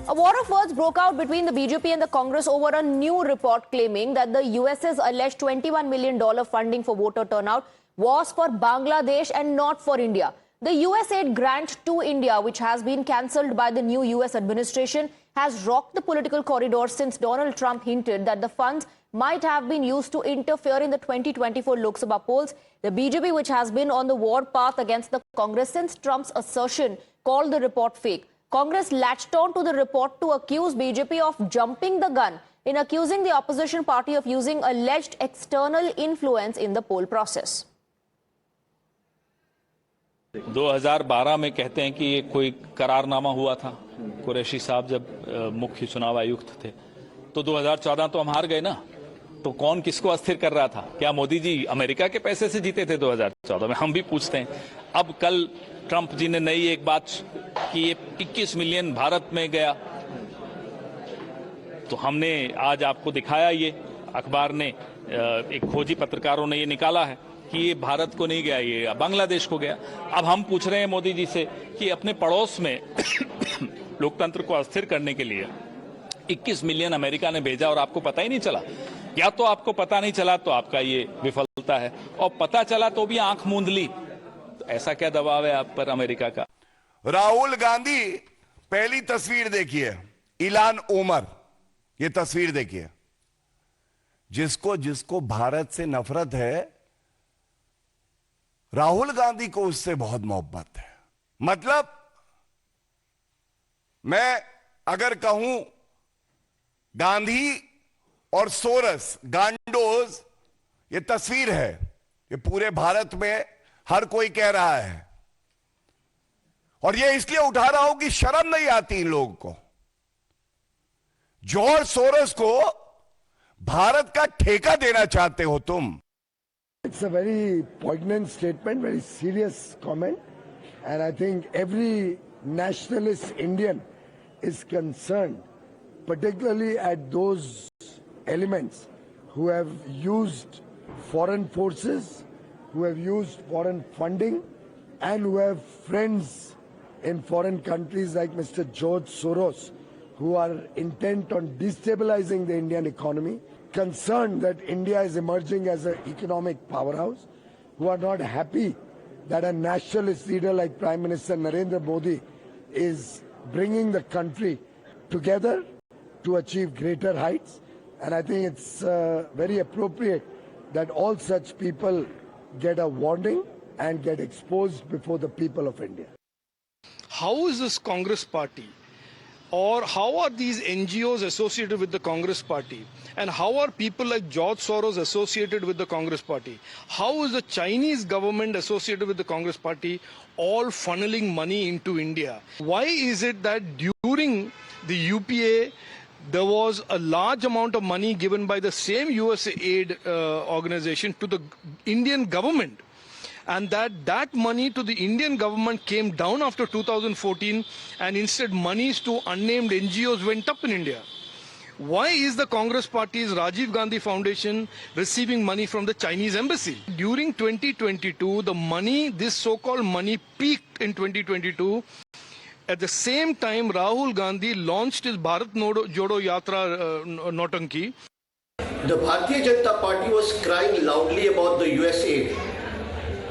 A war of words broke out between the BJP and the Congress over a new report claiming that the US's alleged $21 million funding for voter turnout was for Bangladesh and not for India. The USAID grant to India, which has been cancelled by the new US administration, has rocked the political corridor since Donald Trump hinted that the funds might have been used to interfere in the 2024 Lok Sabha polls. The BJP, which has been on the war path against the Congress since Trump's assertion, called the report fake. Congress latched on to the report to accuse BJP of jumping the gun in accusing the opposition party of using alleged external influence in the poll process. 2012 में कहते हैं कि ये कोई करारनामा हुआ था। कुरैशी साहब जब मुख्य चुनाव आयुक्त थे तो 2014 तो हम हार गए ना, तो कौन किसको अस्थिर कर रहा था? क्या मोदी जी अमेरिका के पैसे से जीते थे 2014 में? हम भी पूछते हैं। अब कल ट्रंप जी ने नई एक बात कि ये 21 मिलियन भारत में गया, तो हमने आज आपको दिखाया, ये अखबार ने एक खोजी पत्रकारों ने ये निकाला है कि ये भारत को नहीं गया, ये बांग्लादेश को गया। अब हम पूछ रहे हैं मोदी जी से कि अपने पड़ोस में लोकतंत्र को अस्थिर करने के लिए 21 मिलियन अमेरिका ने भेजा और आपको पता ही नहीं चला। या तो आपको पता नहीं चला तो आपका ये विफलता है, और पता चला तो भी आंख मूंद ली, तो ऐसा क्या दबाव है आप पर अमेरिका का? राहुल गांधी, पहली तस्वीर देखिए, इलान उमर, ये तस्वीर देखिए। जिसको जिसको भारत से नफरत है, राहुल गांधी को उससे बहुत मोहब्बत है। मतलब मैं अगर कहूं गांधी और सोरस, गांडोज, ये तस्वीर है, ये पूरे भारत में हर कोई कह रहा है, और ये इसलिए उठा रहा हूं कि शर्म नहीं आती इन लोगों को। जॉर्ज सोरस को भारत का ठेका देना चाहते हो तुम। It's a very poignant statement, very serious comment, and I think every nationalist Indian is concerned, particularly at those elements who have used foreign forces, who have used foreign funding, and who have friends in foreign countries like Mr. George Soros, who are intent on destabilizing the Indian economy, concerned that India is emerging as an economic powerhouse, who are not happy that a nationalist leader like Prime Minister Narendra Modi is bringing the country together to achieve greater heights. And I think it's very appropriate that all such people get a warning and get exposed before the people of India. How is this Congress party, or how are these NGOs associated with the Congress party, and how are people like George Soros associated with the Congress party? How is the Chinese government associated with the Congress party, all funneling money into India? Why is it that during the UPA there was a large amount of money given by the same USAID organization to the Indian government, and that money to the Indian government came down after 2014, and instead monies to unnamed NGOs went up in India? Why is the Congress party's Rajiv Gandhi Foundation receiving money from the Chinese embassy? During 2022, the money, this so-called money, peaked in 2022. At the same time, Rahul Gandhi launched his Bharat Jodo Yatra Notanki. The Bharatiya Janata Party was crying loudly about the USAID.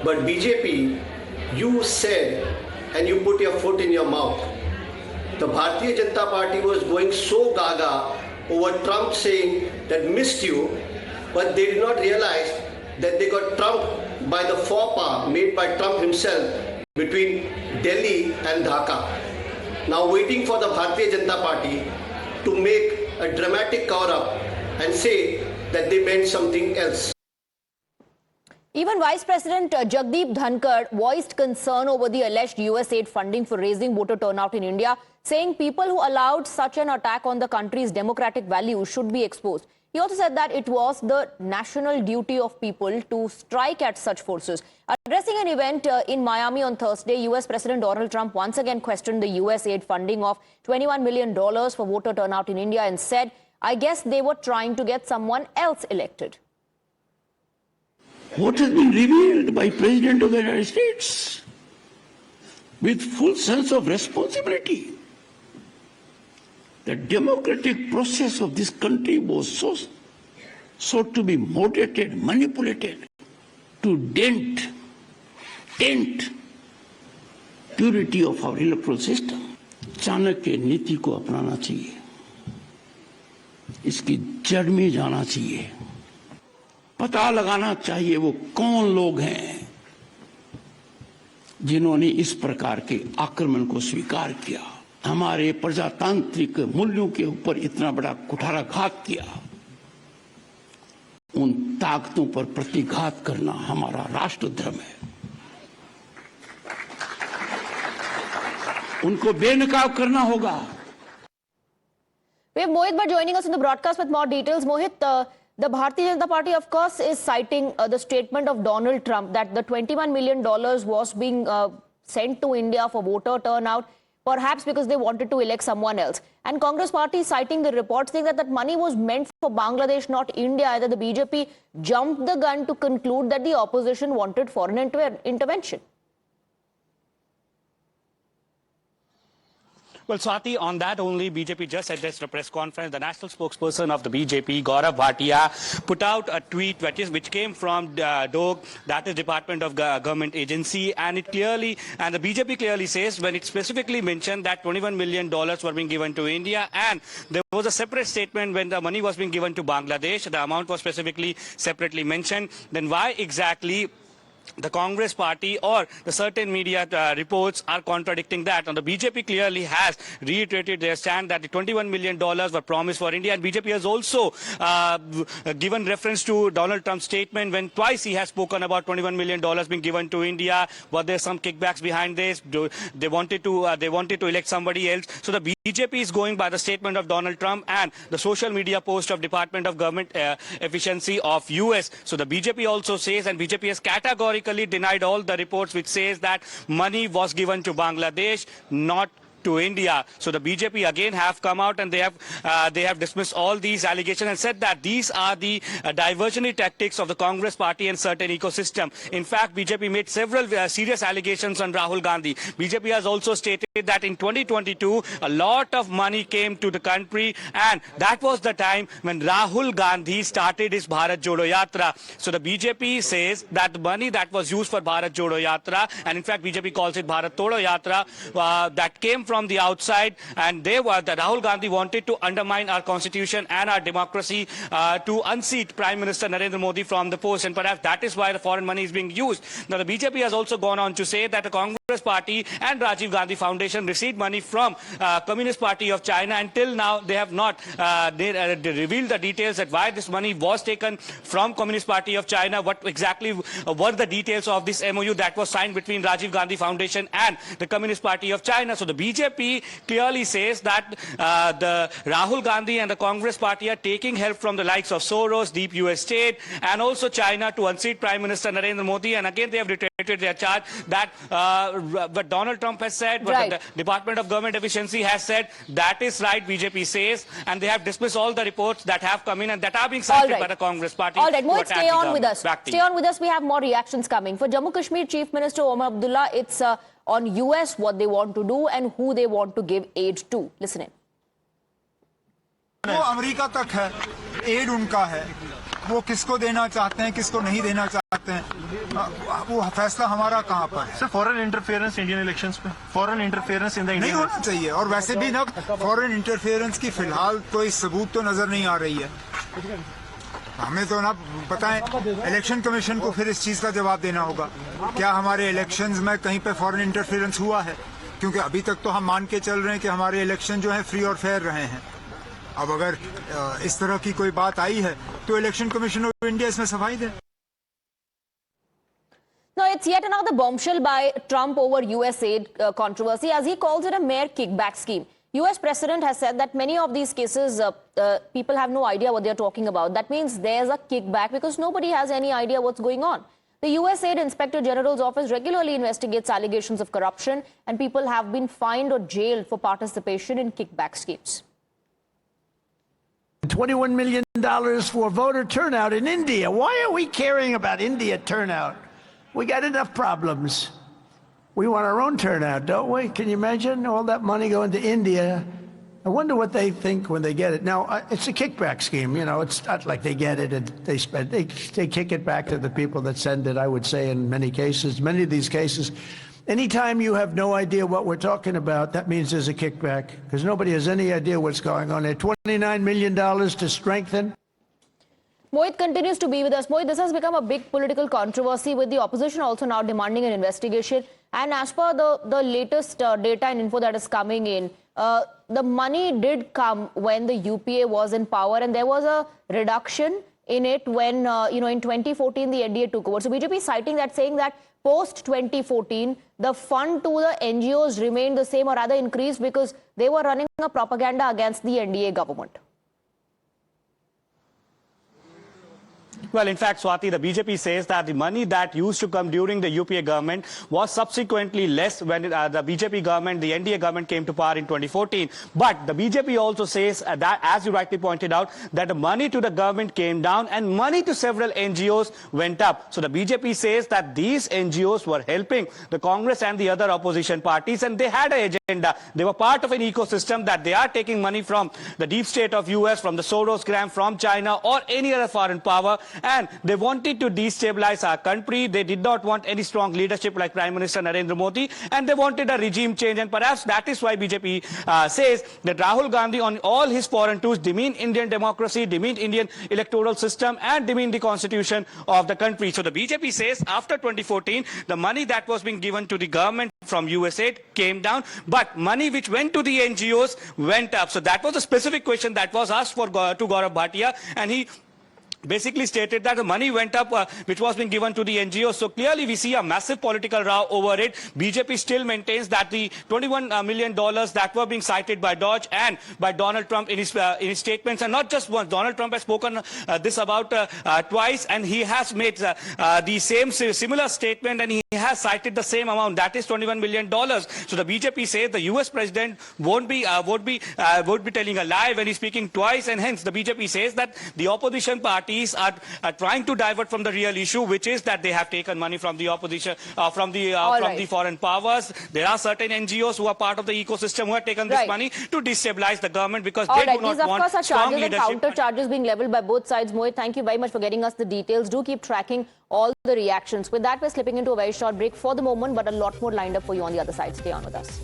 But BJP, you said, and you put your foot in your mouth. The Bharatiya Janata Party was going so gaga over Trump saying that missed you, but they did not realize that they got trumped by the faux pas made by Trump himself between Delhi and Dhaka. Now waiting for the Bharatiya Janata Party to make a dramatic cover-up and say that they meant something else. Even Vice President Jagdeep Dhankar voiced concern over the alleged USAID funding for raising voter turnout in India, saying people who allowed such an attack on the country's democratic values should be exposed. He also said that it was the national duty of people to strike at such forces. Addressing an event in Miami on Thursday, US President Donald Trump once again questioned the USAID funding of $21 million for voter turnout in India and said, "I guess they were trying to get someone else elected." What has been revealed by President of the United States with full sense of responsibility. The democratic process of this country was so to be moderated, manipulated, to dent purity of our electoral system. Chanakya नीति को अपनाना चाहिए, इसकी जड़ में जाना चाहिए, पता लगाना चाहिए वो कौन लोग हैं जिन्होंने इस प्रकार के आक्रमण को स्वीकार किया, हमारे प्रजातांत्रिक मूल्यों के ऊपर इतना बड़ा कुठाराघात किया। उन ताकतों पर प्रतिघात करना हमारा राष्ट्र धर्म है। उनको बेनकाब करना होगा। We have Mohit Bhatt joining us in the broadcast with more details. Mohit, the Bharatiya Janata Party, of course, is citing the statement of Donald Trump that the $21 million was being sent to India for voter turnout, perhaps because they wanted to elect someone else. And Congress Party citing the report saying that that money was meant for Bangladesh, not India. Either the BJP jumped the gun to conclude that the opposition wanted foreign intervention. Well, Swati, on that only, BJP just addressed a press conference. The national spokesperson of the BJP, Gaurav Bhatia, put out a tweet which came from DOG, that is Department of Government Agency, and the BJP clearly says, when it specifically mentioned that $21 million were being given to India, and there was a separate statement when the money was being given to Bangladesh, the amount was specifically separately mentioned, then why exactly the Congress party or the certain media reports are contradicting that? And the BJP clearly has reiterated their stand that the $21 million were promised for India, and BJP has also given reference to Donald Trump's statement when twice he has spoken about $21 million being given to India. Were there some kickbacks behind this? They wanted to elect somebody else. So the BJP is going by the statement of Donald Trump and the social media post of Department of Government Efficiency of US. So the BJP also says, and BJP has categorically denied all the reports which says that money was given to Bangladesh, not to India. So the BJP again have come out and they have dismissed all these allegations and said that these are the diversionary tactics of the Congress party and certain ecosystem. In fact, BJP made several serious allegations on Rahul Gandhi. BJP has also stated that in 2022 a lot of money came to the country, and that was the time when Rahul Gandhi started his Bharat Jodo Yatra. So the BJP says that the money that was used for Bharat Jodo Yatra, and in fact BJP calls it Bharat Todo Yatra, that came from the outside, and that Rahul Gandhi wanted to undermine our constitution and our democracy to unseat Prime Minister Narendra Modi from the post, and perhaps that is why the foreign money is being used. Now the BJP has also gone on to say that the Congress party and Rajiv Gandhi Foundation received money from Communist Party of China, and till now they have not they revealed the details that why this money was taken from Communist Party of China, what exactly were the details of this MOU that was signed between Rajiv Gandhi Foundation and the Communist Party of China. So the BJP clearly says that the Rahul Gandhi and the Congress party are taking help from the likes of Soros, deep US state, and also China to unseat Prime Minister Narendra Modi. And again, they have reiterated their charge that what Donald Trump has said, what the Department of Government Efficiency has said, that is right, BJP says, and they have dismissed all the reports that have come in and that are being cited by the Congress party. All right, Mohit, stay on with us. Stay on with us. We have more reactions coming. For Jammu Kashmir Chief Minister Omar Abdullah, it's on US what they want to do and who they want to give aid to. Listen in. वो America तक है, add उनका है, वो किसको देना चाहते हैं, किसको नहीं देना चाहते हैं, वो फैसला हमारा कहाँ पर है? Sir, foreign interference Indian elections पे, फॉरेन इंटरफेरेंस इन द नहीं होना चाहिए, और वैसे भी ना फॉरेन इंटरफेरेंस की फिलहाल कोई सबूत तो नजर नहीं आ रही है। हमें तो ना पता है, इलेक्शन कमीशन को फिर इस चीज का जवाब देना होगा, क्या हमारे इलेक्शंस में कहीं पे फॉरेन इंटरफेरेंस हुआ है? क्योंकि अभी तक तो हम मान के चल रहे हैं कि हमारे इलेक्शन जो है फ्री और फेयर रहे हैं। अब अगर इस तरह की कोई बात आई है तो इलेक्शन कमीशन ऑफ इंडिया इसमें सफाई दे। Now, it's yet another bombshell by Trump over USAID controversy, as he calls it a mere kickback scheme. US President has said that many of these cases, people have no idea what they're talking about. That means there's a kickback because nobody has any idea what's going on. The USAID Inspector General's office regularly investigates allegations of corruption, and people have been fined or jailed for participation in kickback schemes. $21 million for voter turnout in India. Why are we caring about India turnout? We got enough problems. We want our own turnout, don't we? Can you imagine all that money going to India? I wonder what they think when they get it. Now, it's a kickback scheme. You know, it's not like they get it and they spend. They kick it back to the people that send it, I would say, in many cases. Many of these cases, anytime you have no idea what we're talking about, that means there's a kickback, because nobody has any idea what's going on there. $29 million to strengthen. Mohit continues to be with us. Mohit, this has become a big political controversy, with the opposition also now demanding an investigation. And as per the latest data and info that is coming in, the money did come when the UPA was in power, and there was a reduction in it when, in 2014, the NDA took over. So BJP is citing that, saying that post 2014, the fund to the NGOs remained the same, or rather increased, because they were running a propaganda against the NDA government. Well, in fact, Swati, the BJP says that the money that used to come during the UPA government was subsequently less when the BJP government, the NDA government, came to power in 2014. But the BJP also says that, as you rightly pointed out, that the money to the government came down and money to several NGOs went up. So the BJP says that these NGOs were helping the Congress and the other opposition parties, and they had an agenda. They were part of an ecosystem, that they are taking money from the deep state of US, from the Soros scam, from China, or any other foreign power. And they wanted to destabilize our country. They did not want any strong leadership like Prime Minister Narendra Modi, and they wanted a regime change. And perhaps that is why BJP says that Rahul Gandhi, on all his foreign tours, demeaned Indian democracy, demeaned Indian electoral system, and demeaned the constitution of the country. So the BJP says after 2014, the money that was being given to the government from USAID came down, but money which went to the NGOs went up. So that was a specific question that was asked to Gaurav Bhatia, and he basically stated that the money went up which was being given to the NGOs. So clearly we see a massive political row over it. BJP still maintains that the $21 million that were being cited by Dodge and by Donald Trump in his statements, and not just once, Donald Trump has spoken this about twice, and he has made the similar statement, and he has cited the same amount, that is $21 million. So the BJP says the US president won't be telling a lie when he's speaking twice, and hence the BJP says that the opposition parties are trying to divert from the real issue, which is that they have taken money from the opposition, from the foreign powers. There are certain NGOs who are part of the ecosystem who have taken this money to destabilize the government, because they do not want strong leadership. These, of course, are charges and counter charges being leveled by both sides. Mohit, thank you very much for getting us the details. Do keep tracking all the reactions. With that, we're slipping into a very short break for the moment, but a lot more lined up for you on the other side. Stay on with us.